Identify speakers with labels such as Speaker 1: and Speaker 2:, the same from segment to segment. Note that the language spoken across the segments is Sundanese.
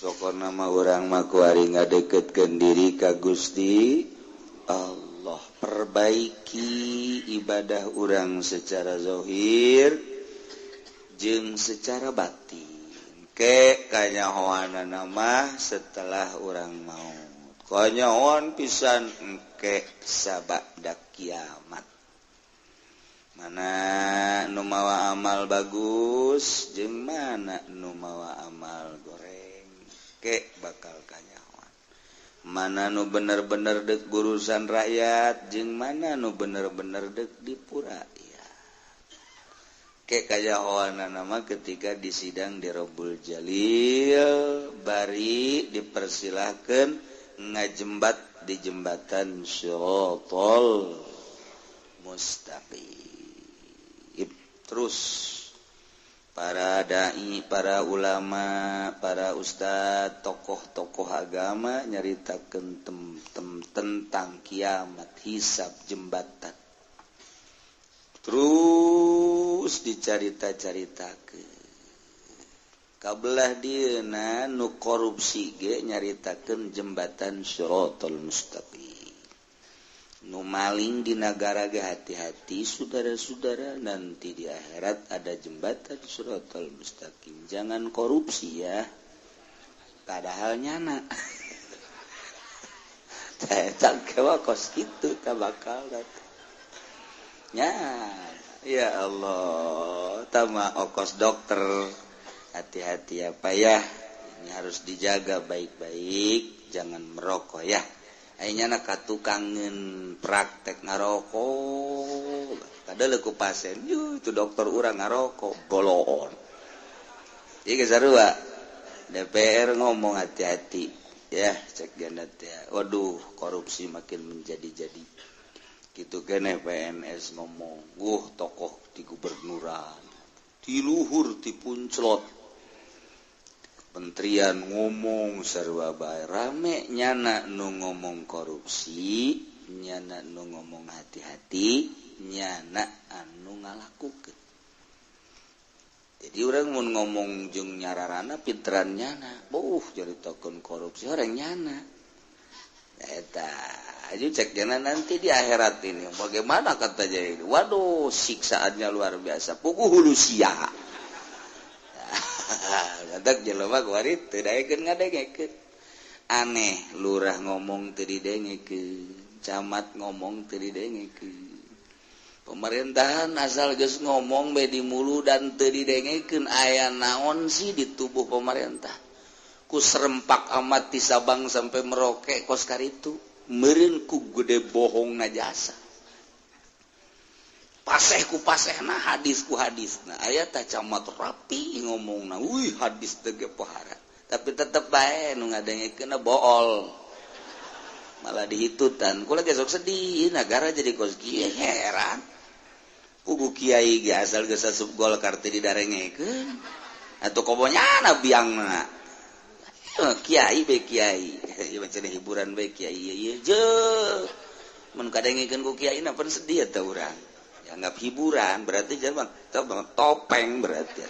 Speaker 1: pokok nama orang makuari ngadeketkeun diri ka Gusti Allah, perbaiki ibadah orang secara zahir jeung secara batin ke kanyahoana nama setelah orang maut. Kanyahoan pisan engke sabada kiamat. Mana nu mawa amal bagus jeung mana nu mawa amal goreng ke bakal kanyahoan. Mana nu bener-bener deuk urusan rakyat jeung mana nu bener-bener deuk dipuraya. Ke kanyahoana nama ketika disidang di Rabbul Jalil bari dipersilahkeun ngajembat di jembatan Shiratal Mustaqim. Terus para dai, para ulama, para ustad, tokoh-tokoh agama nyaritakeun tentang kiamat, hisab, jembatan. Terus dicarita-caritakeun. Kabelah dieuna nu korupsi ge nyaritakeun jembatan Shiratal Mustaqim. Nu maling di negara ge hati-hati saudara-saudara, nanti di akhirat ada jembatan Shiratal Mustaqim. Jangan korupsi ya. Padahal nyana. Tah kewa kos kitu tah bakal datang. Ya Allah, tama ongkos dokter. Hati-hati apa ya. Ini harus dijaga baik-baik, jangan merokok ya. Ayeuna katukangeun praktek ngarokok. Kadang ku pasien, itu dokter urang ngarokok, goloon. Ieu geus sarua. DPR ngomong hati-hati. Ya, cek gandat ya. Waduh, korupsi makin menjadi-jadi. Gitu kene PNS ngomong, tokoh di gubernuran, di luhur, di punclot. Kementerian ngomong sarua bae rame nyana nu ngomong korupsi, nyana nu ngomong hati-hati, nyana anu ngalakukeun. Jadi urang mun ngomong jeung nyararana pinteran nyana, jaritakeun korupsi orang nyana. Eta aja cek jana nanti di akhirat ini bagaimana kata jadi. Waduh, siksaannya luar biasa. Puguh hulu sia. Gadak jelema kuari teu daekeun ngadengekeun. Aneh, lurah ngomong teu didengekeun, camat ngomong teu didengekeun. Pemerintahan asal geus ngomong bae di mulu dan teu didengekeun, aya naon sih di tubuh pemerintah? Ku serempak amat ti Sabang sampai Merauke kos karitu. Meureun ku gede bohong na jasa. Paseh ku pasehna, hadis ku hadisna. Aya tah camat rapi ngomongna, wih hadis teh ge pohara. Tapi tetep bae nu ngadengekeunna bool. Malah dihitutan. Kula ge sok sedih, negara jadi kos kieu heran. Pugu kiai ge asal geus asup Golkar teh didarengekeun. Atuh kobonyana biangna. Kiai be kiai. Ieu macam hiburan be kiai ieu je. Mun kadengekeun ku kiai na pan sedih eta urang. Anggap hiburan berarti jangan topeng berarti.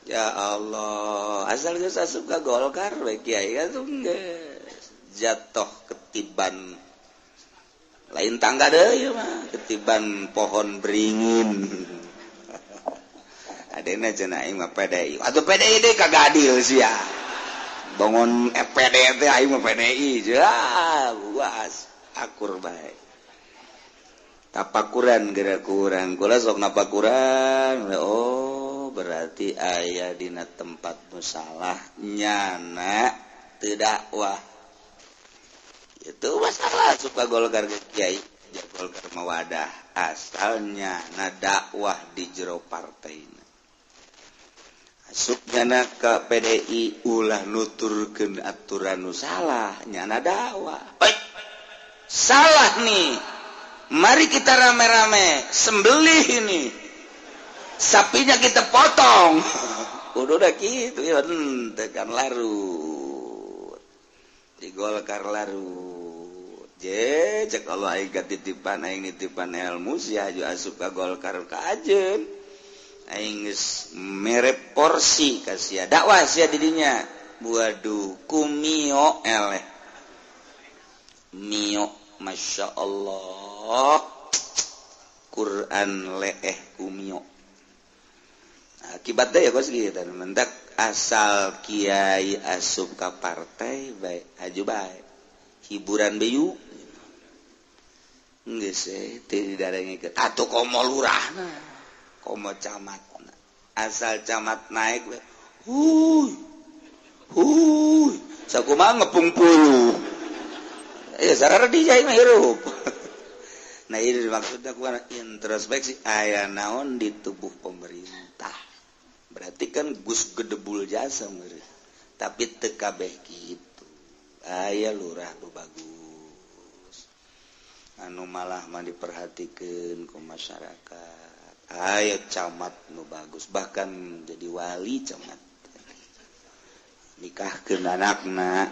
Speaker 1: Ya Allah, asal geus asup ka Golkar we kiai atuh geus jatuh ketiban lain tangga deui mah, ketiban pohon beringin. Adena cenah aing mah PDI. Atuh PDI deui kagak adil sia. Bangun FPD teh aing mah PDI. Buas akur bae. Tapakuran geura kurang, kula sok napakuran. Oh, berarti aya dina tempat nu salah nyana teu dakwah. Itu masalah suka Golkar ge kiai, Golkar mah wadah asalnya na dakwah di jero partaina. Asupna ka PDI ulah nuturkeun aturan nu salah nyana dakwah. Salah nih. Mari kita rame-rame sembelih ini. Sapinya kita potong. Udah gitu ya, tekan larut. Di Golkar larut. Cek Allah aing titipan aing nitipan ilmu sia aju asup ka Golkar ka ajeun. Aing geus mere porsi ka sia dakwah sia didinya. waduh kumio eleh mio masya Allah Quran leeh kumio akibatnya ya kos gitu mendak asal kiai asup ka partai baik aju baik hiburan beyu geus teu didarengikeun atuh komo lurahna komo camatna asal camat naik we huy sakumaha ngepung puluh ya sarara dijai mah hirup nah ini maksudnya kuana introspeksi aya naon di tubuh pemerintah berarti kan gus gedebul jasa meureun tapi teu kabeh kitu aya lurah nu bagus anu malah mah diperhatikeun ku masyarakat aya camat nu bagus bahkan jadi wali camat nikahkeun anakna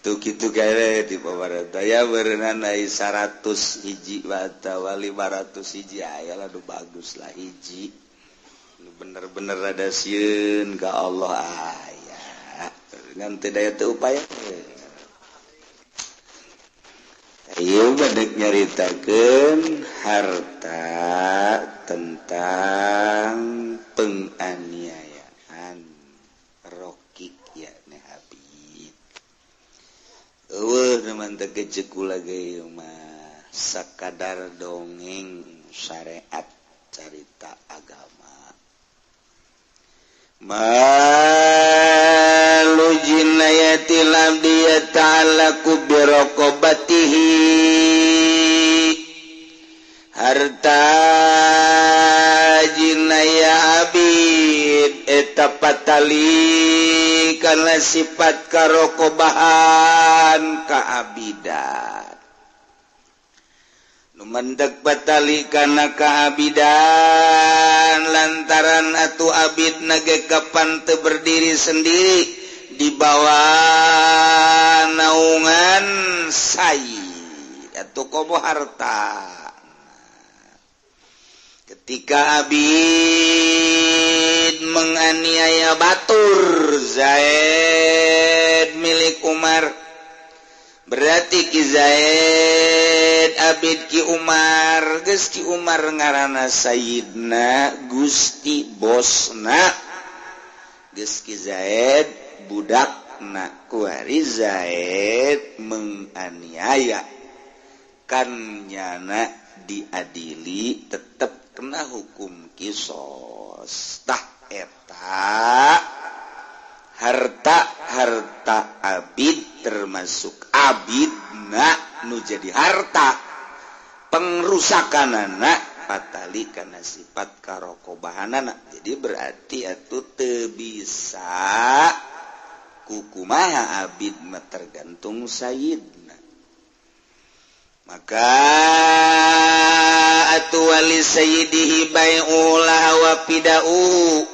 Speaker 1: tuh gitu kaya di pemerintah ya berenang naik 100 hiji batawa 500 hiji ayalah nu bagus lah hiji bener-bener ada sieun ka Allah aya dengan tidak ada upaya ayo badek nyaritakeun harta tentang penganiayaan Rocky ya ne Habib teman tegejekul lagi mah sakadar dongeng syariat cerita agama malu jinayatil abdi ta'alaku birokobatihi harta jinaya abid eta patali kana sifat karokobahan kaabidan nu mendek patali kana kaabidan lantaran atu abid nage kapan teu berdiri sendiri di bawah naungan sayyid atu komo harta ketika abid menganiaya batur Zaid milik Umar berarti ki Zaid abid ki Umar geus ki Umar ngaranna Sayyidna Gusti bosna geus ki Zaid budakna kuari Zaid menganiaya kan nyana diadili tetep kena hukum kisos tah eta harta abid termasuk abidna nu jadi harta pengrusakanana patali kana sifat karokobahanana jadi berarti atuh teu bisa kukumaha abid mah tergantung sayyidna maka atu wali sayyidihi bai'ulah wa pida'u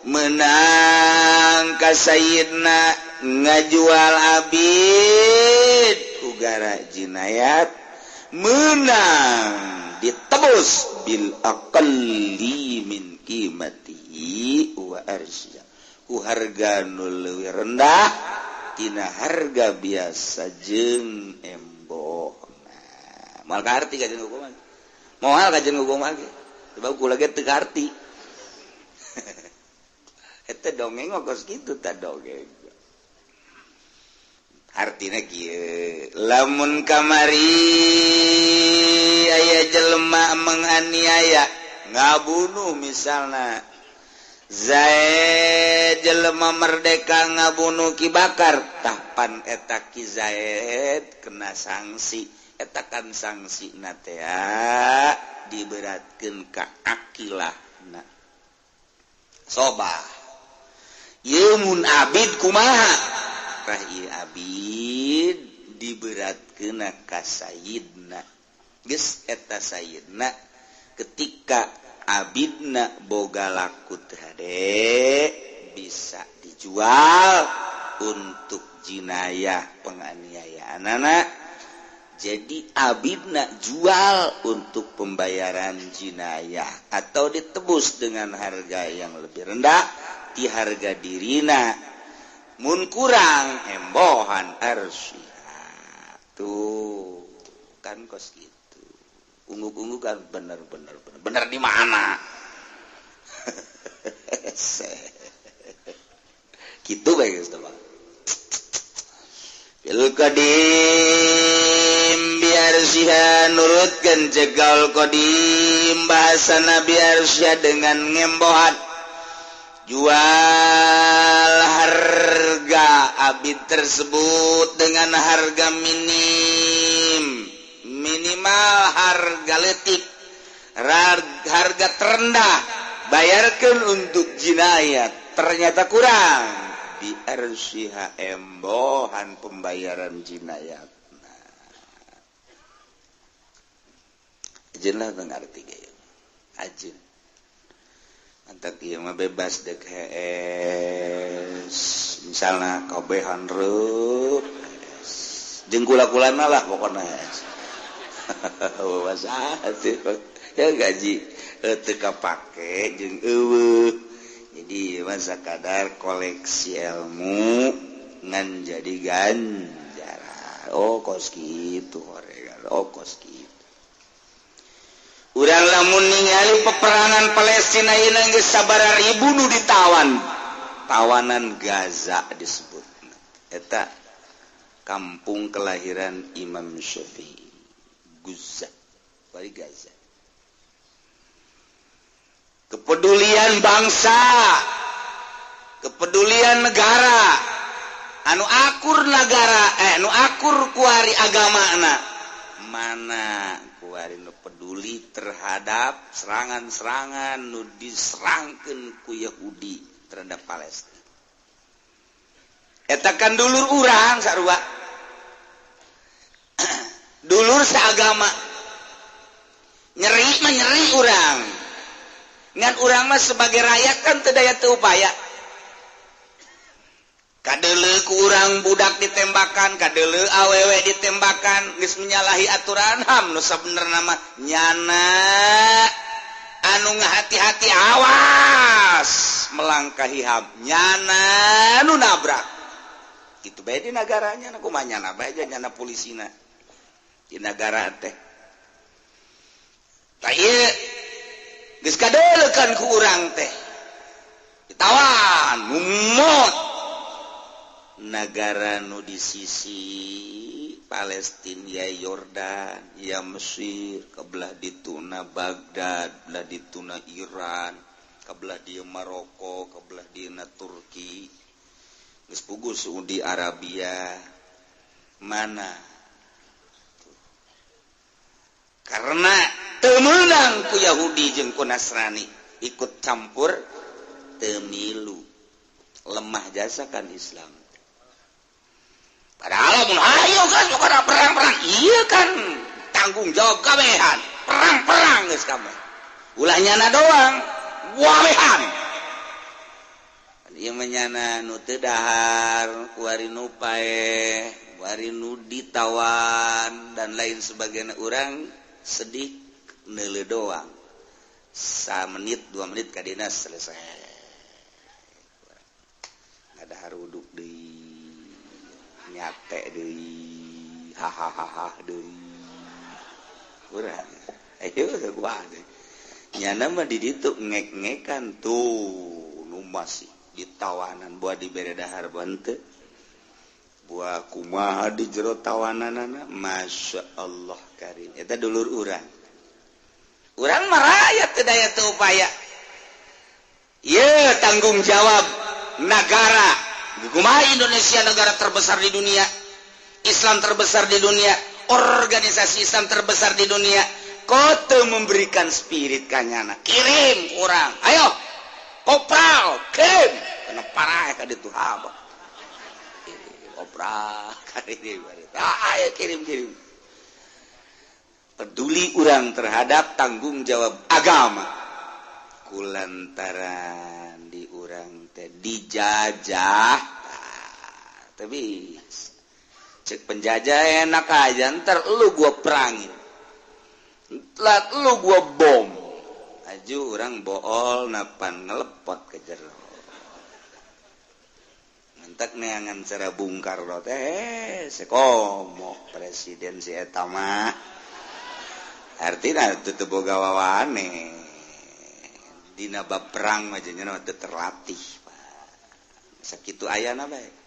Speaker 1: menang ka sayyidna ngajual abid ugara jinayat menang ditebus bil aqalli min qimatihi wa arsya ku harga nu leuwih rendah tina harga biasa jeung embok mal karti kajen hukum lagi moal kajen hukum lagi sebab kula ge teu karti eta dongeng kos kitu ta dongeng artina kieu lamun kamari aya jelema menganiaya ngabunuh misalna Zaid jelema merdeka ngabunuh Ki Bakar tah pan eta Ki Zaid kena sanksi etakan sanksi natea diberatkeun ka akilahna sobah ieu mun abid kumaha rah ieu abid diberatkeun ka sayyidna geus eta sayyidna ketika abidna boga laku teu hade bisa dijual untuk jinayah penganiayaanana Jadi abidna jual untuk pembayaran jinayah atau ditebus dengan harga yang lebih rendah di harga dirina. Mun kurang embohan arsiha. Tuh kan kos gitu. Ungu-ungu kan bener di mana? Gitu bagus tuh Bang. Bil qadim biar siha nurutkan jegal qadim bahasana biar siha dengan ngembohan jual harga abid tersebut dengan harga minimal harga letik harga terendah bayarkan untuk jinayat ternyata kurang biarsiha embohan pembayaran jinayat. Ajen lah ngerti gaya. Ajen. Antak ieu mah bebas dek hees. Misalna kabehan reup. Jeung kula-kulana lah pokona hees. Bahasa ya gaji teu kapake jeung eueuh. Jadi masa kadar koleksi ilmu ngan jadi ganjaran. Oh kos gitu kos gitu. Urang lamun ningali peperangan Palestina ieu geus sabaraha ribu nu ditawan. Tawanan Gaza disebut. Eta kampung kelahiran Imam Syafi'i. Gaza. Bari Gaza. Kepedulian bangsa, kepedulian negara, anu akur negara, anu akur kuari agamana, mana kuari nu peduli terhadap serangan-serangan nu diserangkeun ku Yahudi terhadap Palestina. Eta kan dulur urang sarua, dulur seagama, nyeri urang. Ngan urang mah sebagai rakyat kan teu daya teu upaya. Kadeuleu ku urang budak ditembakan, kadeuleu awewe ditembakan, geus menyalahi aturan HAM nu sabenerna mah nyana anu ngahati-hati awas melangkahi HAM, nyana nu nabrak. Kitu bae di nagaranya na kumaha nyana bae aja nyana polisina. Di negara teh. Tah ieu geus kadeulekan ku urang teh ditawan mumut negara nu di sisi Palestina ya Yordan ya Mesir kabelah dituna Baghdad belah dituna Iran kabelah di Maroko kabelah dina Turki geus puguh Saudi Arabia mana karena temenang ku Yahudi jeung ku Nasrani ikut campur temilu lemah jasa kan Islam padahal mun hayo kan pokona perang-perang iya kan tanggung jawab kabehan perang-perang geus kabeh ulah nyana doang wawehan ieu menyana nu teu dahar kuari nu paeh kuari nu ditawan dan lain sebagainya urang sedih neule doang 1 menit 2 menit kadina selesai ada haruduk deui nyate deui hahaha deui urang ayo gua nyana mah di ditu ngek-ngekan tuh nu masih ditawanan buat dibere dahar bante buah kumaha di jero tawananana Masya Allah karim eta dulur urang mah rakyat teu daya teu upaya ieu tanggung jawab negara kumaha Indonesia negara terbesar di dunia Islam terbesar di dunia organisasi Islam terbesar di dunia kau teu memberikan spirit kanyana kirim urang ayo kopral kirim kena parah ka ditu habak opera ayo kirim peduli urang terhadap tanggung jawab agama kulantaran di urang teh dijajah tapi cek penjajah enak aja, ntar lu gua perangin, telat lu gua bom, aju orang bool napan ngelepot ke jero, mentak neangan cara Bung Karno sekomo presiden si eta mah, artinya itu boga wawane, dina bab perang aja nyana teu terlatih, sakitu ayana bae.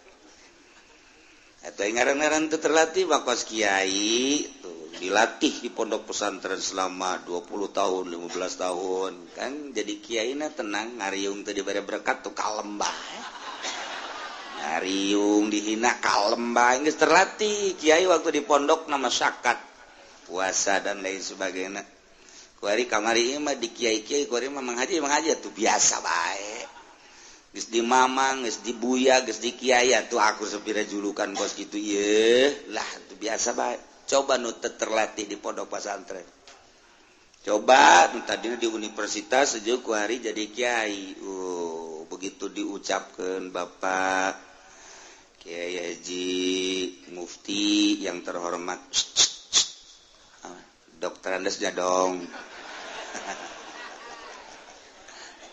Speaker 1: Atau ngaran-ngaran itu terlatih bakos kiai tuh, dilatih di pondok pesantren selama 20 tahun 15 tahun kan jadi kiai na tenang ngariung teu dibere berkat tuh kalem bae ngariung dihina kalem bae geus terlatih kiai waktu di pondok nama syakat puasa dan lain sebagainya kuari kamari mah di kiai-kiai kuari mah manghaji tuh biasa bae geus di mamang, geus di buya, geus di kiai tuh aku sepira julukan bos gitu ye lah itu biasa bae. Coba nu terlatih di pondok pesantren. Coba nu tadinya di universitas sejuk ku hari jadi kiai. Begitu diucapkan Bapak Kiai Haji Mufti yang terhormat. Dokter Andesnya dong.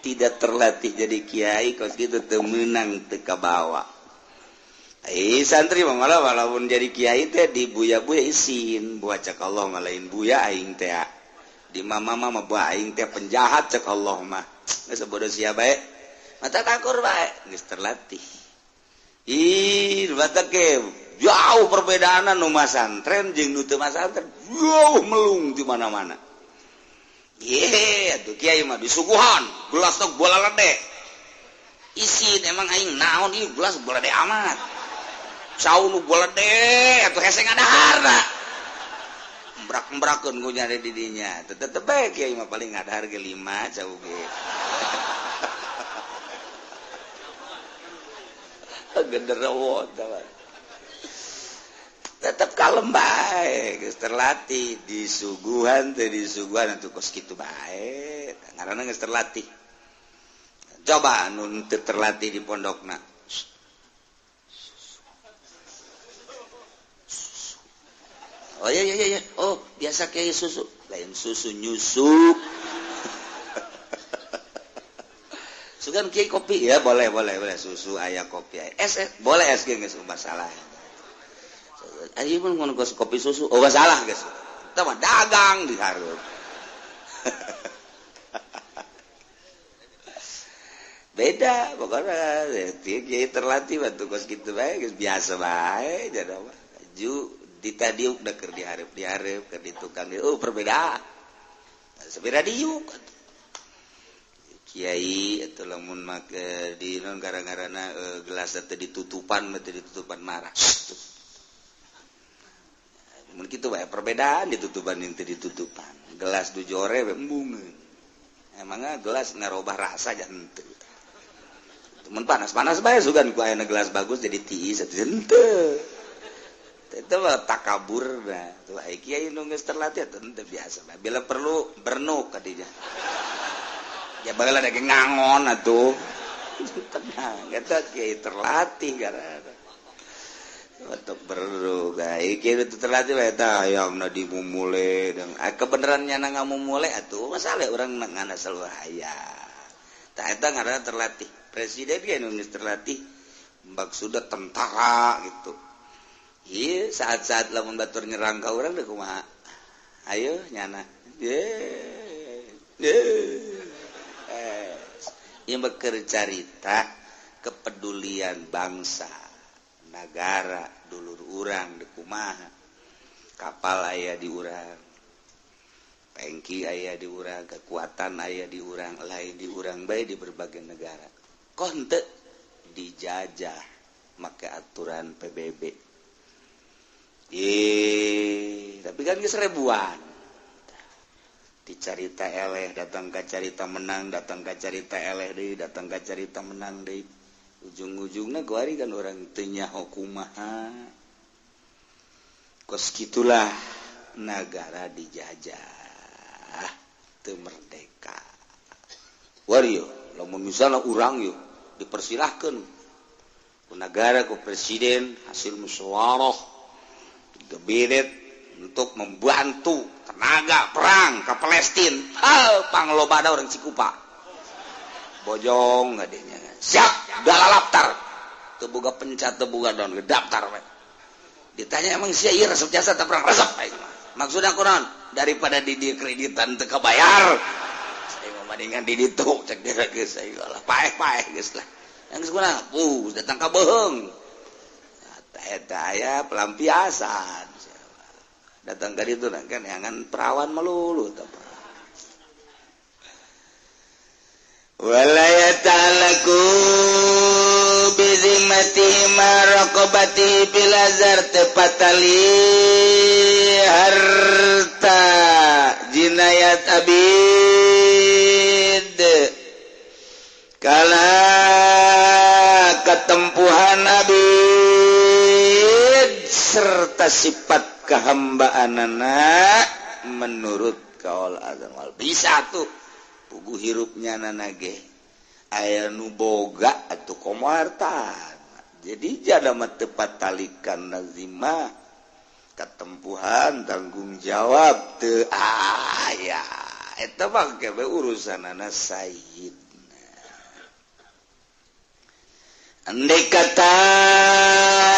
Speaker 1: Tidak terlatih jadi kiai kos gitu temenang teka bawa santri mah malah walaupun jadi kiai teh di buya-buya isin buat cek Allah ngalain buya aing teh di mama mah buah aing teh penjahat cek Allah mah geus bodoh sia bae mata takur bae geus terlatih batak ke jauh perbedaan nu masantren jeung nu teu masantren jauh melung di mana-mana. Tuh kiai mah disuguhan gelas tok bola lede isin emang aing naon ieu gelas bola lede amat cau nu bola lede atuh hese ngadaharna mbrak-mbrakeun ku nyari di dinya tetep bae kiai mah paling ngadahar ge 5 cau ge genderuwo tah tetap kalem bae geus terlatih disuguhan teh disuguhan atuh kos kitu bae ngaranna geus terlatih coba nu teu terlatih di pondokna oh iya oh biasa kiai susu lain susu nyusu sugan kiai kopi ya boleh susu aya kopi aya es boleh es ge geus masalah. Ayo pun ngono kopi susu, oh gak salah guys, kita mah dagang di hareup. Beda pokoknya, kiai terlatih waktu kos gitu bae, biasa bae, jadi apa? Ju ditadiuk dah ker di hareup, ker di tukang dia, oh perbedaan, sepeda diuk. Kiai atau lamun mak di non gara-garana gelas teh ditutupan marah. Mungkin itu banyak perbedaan ditutupan yang ditutupan gelas dujore embungeun emangnya gelas ngarobah rasa aja henteu temen panas bae sugan ku ayeuna gelas bagus jadi tiis atuh henteu itu mah takabur nah tuh ai kiai nu geus terlatih teu biasa bila perlu bernuk ka dinya ya bageula dage ngangon atuh tenang eta kiai terlatih gara-gara untuk perlu guys kita terlatih lah eta yang nadi mumule dan kebenarannya nang mumule atuh masalah orang ngana selalu haya tak eta ngaranna terlatih presiden ge nu terlatih mbak sudah tentara gitu ieu saat-saat lamun batur nyerang ka urang teh kumaha ayo nyana ieu beker carita kepedulian bangsa negara dulur urang di kumaha kapal aya di urang pengki aya di urang kekuatan aya di urang lain di urang bae di berbagai negara kok henteu dijajah make aturan PBB tapi kan geus ribuan dicarita eleh datang ka carita menang datang ka carita eleh deui datang ka carita menang deui ujung-ujungnya kuari kan orang tanya hukumaha kos gitulah negara dijajah teu merdeka wario lamun misalnya urang yuk dipersilahkan ku negara ku presiden hasil musyawarah gebirit untuk membantu tenaga perang ke Palestina. Panglobana orang Cikupa. Bojong ngadenya. Siap, dalam daftar. Teu boga pencat, teu boga daun daftar we. Ditanya emang sia ieu resep jasa teu perang resep aing mah. Maksudna kunaon? Daripada di dieu kreditan teu kabayar. Saya mah mendingan di ditu cek dia geus aing lah. Paeh geus lah. Yang sebenarnya, datang ke Beheung. Eta aya pelampiasan. Datang ke ditu kan jangan perawan melulu teh. Wala yata'alaku bizimati maraqabati bilazar tepatali harta jinayat abid kala ketempuhan abid serta sifat kehambaanana menurut kaul azam wal bisa tuh pugu hirupnya nanage aya nu boga atuh komarta jadi jada mah tepat talikan nazima ketempuhan tanggung jawab teu aya eta mah kebe urusanana sayyid. Andai kata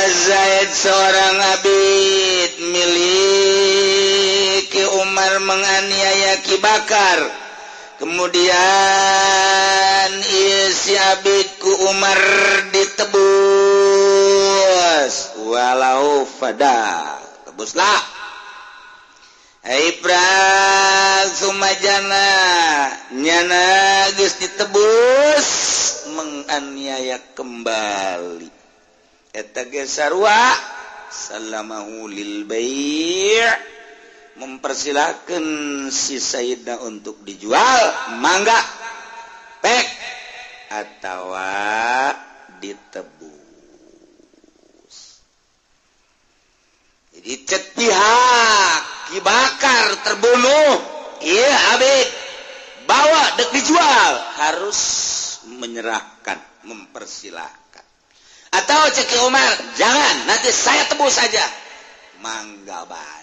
Speaker 1: Zaid seorang abid milik Umar menganiaya Ki Bakar, kemudian si abid ku Umar ditebus walau fada tebuslah Ibra sumajana nyana geus ditebus menganiaya kembali eta ge sarua salamahu lil bai' mempersilakan si Sayyidna untuk dijual mangga pek atawa ditebus. Jadi cek pihak Ki Bakar terbunuh iya abid bawa dek dijual harus menyerahkan mempersilahkan atau cek Ki Umar jangan nanti saya tebus saja mangga baik.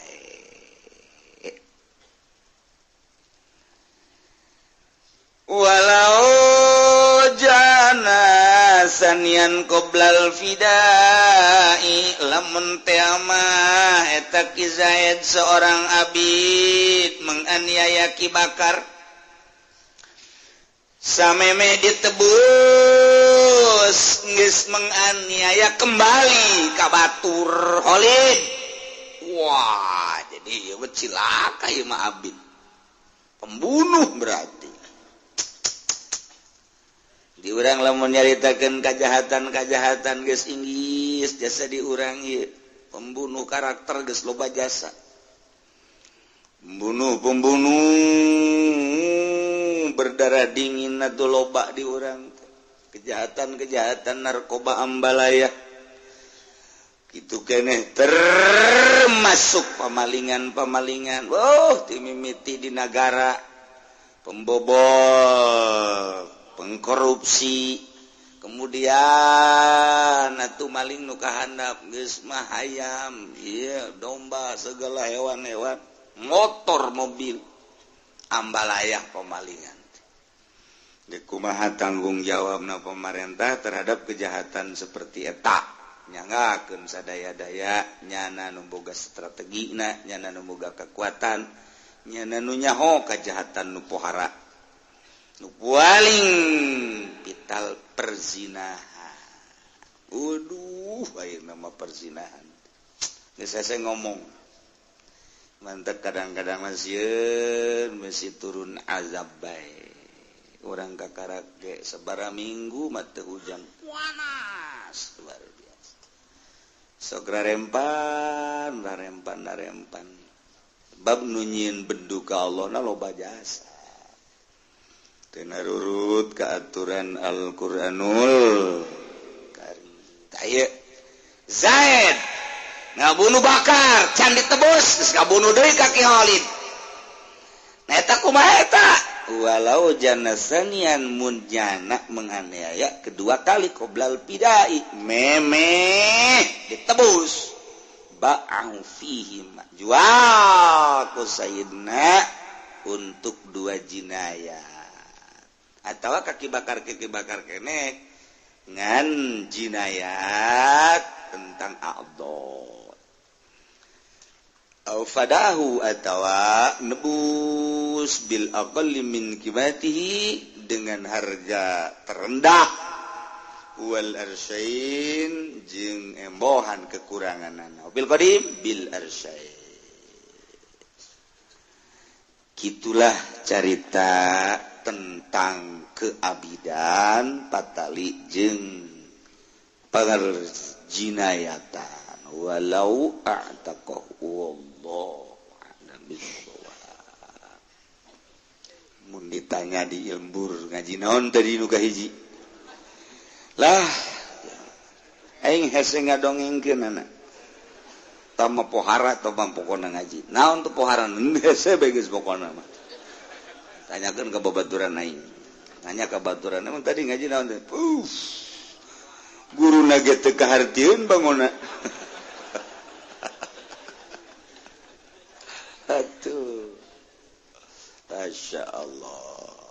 Speaker 1: Walau jana sanian qoblal fidai lamun teama eta Ki Zaid seorang abid menganiaya Ki Bakar sameme ditebus geus menganiaya kembali ka batur Khalid. Wah jadi ieu cilaka ieu mah abid pembunuh berarti. Di urang lamun nyaritakeun kajahatan geus inggis jasa di urang ieu pembunuh karakter geus loba jasa pembunuh berdarah dingin atuh loba di urang kejahatan narkoba ambalaya kitu keneh termasuk pamalingan timimiti di negara pembobol pengkorupsi kemudian atuh maling nu kahandap geus mah hayam ieu domba segala hewan-hewan motor mobil ambalayah pemalingan di kumaha tanggung jawabna pemerintah terhadap kejahatan seperti eta nyangakeun sadaya-daya nyana nu boga strategina nyana nu boga kekuatan nyana nu nyaho kejahatan nu pohara nu paling vital perzinahan. Waduh, aya nama perzinahan. Geus saya ngomong. Mantep kadang-kadang masih turun azab bae. Urang kakarak ge sabaraha minggu mah teu hujan. Panas luar biasa. Sok rarempan. Bab nu nyieun bedu ka Allah na loba jasa. Tenarurut ke aturan Al-Quranul Karim. Taya Zaid ngabunuh Bakar can ditebus geus ngabunuh deui ka Ki Khalid. Nah eta kumaha eta? Walau janasanian mun jana menganiaya kedua kali qoblal pidai memeh ditebus ba'ang fihi jual ku sayyidina untuk 2 jinayat atawa kaki bakar kenek ngan jinayat tentang a'dha au fadahu atawa nebus bil aqalli min qimatihi dengan harga terendah wal arsyain jeung embohan kekuranganana bil qadim bil arsyain. Gitulah cerita tentang keabidan patali jeung perjinayatan walau a'taqahu wallahu a'lam bissawab. Mun ditanya di lembur ngaji naon tadi nu kahiji lah aing hese ngadongengkeun anak tama pohara atau pokona ngaji naon teu pohara hese beges pokona mah tanyakeun ka babaturan aing nanya ka babaturan emang tadi ngaji naon teh guruna ge teu kahartieun bangona atuh Masya Allah